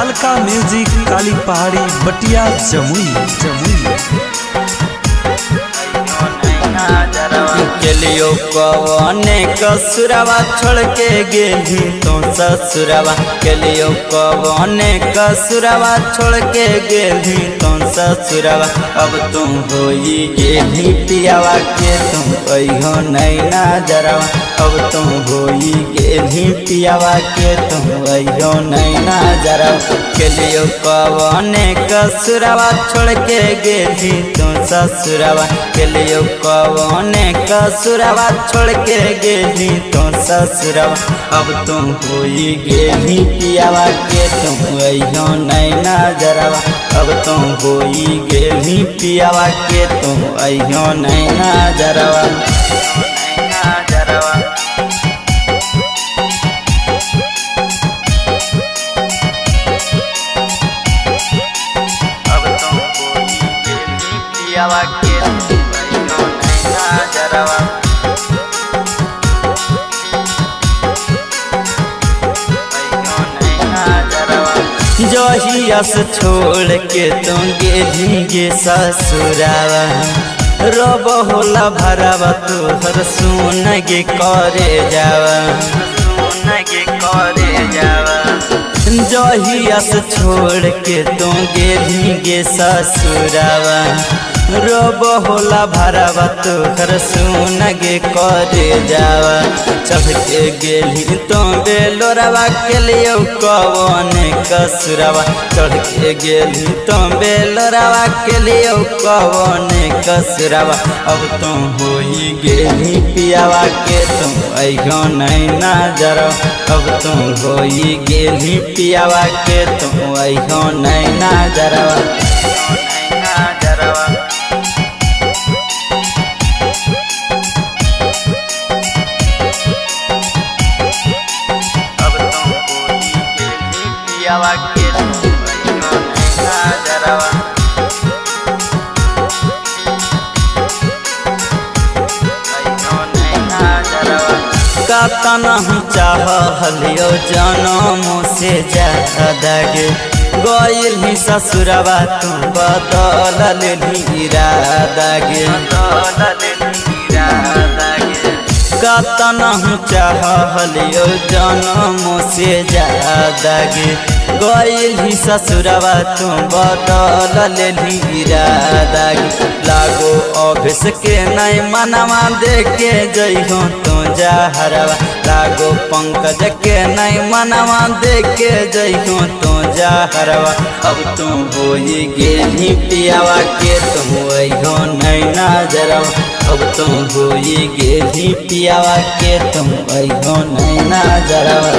Alka music काली पहाड़ी बटिया Jamui Kaleo कवने कसुरवा छोड़ के गेली तो ससुरवा केलियो कवने कसुरवा छोड़ के गेली तो ससुरवा अब तुम होई गेली पियावा के तुम कहियो नैना जरवा अब तुम होई गेली पियावा के तुम कहियो नैना जरवा केलियो कवने कसुरवा छोड़ के गेली तो ससुरवा केलियो कवने कसुरवा छोड़ के गेली तो ससुरवा अब तुम होई गेली पियावा के तुम अइहो नैना जरवा अब तुम होई गेली पियावा के तुम अइहो नैना जरवा अब तुम होई गेली पियावा के जहिया से छोड़ के तुम गेली गे ससुरावा रब होला भरावा तोहर सुन गे करे जावा जहिया से छोड़ के तुम गेली गे ससुरावा रब होला भरावा तोहर सुन गे करे जावा चढ़ के गेली तो बेलोरवा के लिए कवन कसुरवा चढ़ के गेली तो बेलोरवा के लिए कवन कसुरवा अब तुम होई गेली पियावा के तुम अइहो नैना जरवा अब तुम होई गेली पियावा के तुम अइहो नैना जरवा पियावा के नैना जरवा कतना हम चाहलियो जनम से ज्यादा गे गइल ही ससुरवा तू बदल लेली इरादा गे कतना हम चाहलियो जनम से ज्यादा गे गइल ही ससुरवा तू बदल लेली इरादा गे लागो ऑफिस के नहीं मनवा देखे जइहो तो जहरवा लागो पंकज के नहीं मनवा देखे जइहो तो जहरवा अब तुम होई गेली पियावा के तुम अइहो नैना जरवा अब तुम होई गेली पियावा के तुम अइहो नैना जरवा।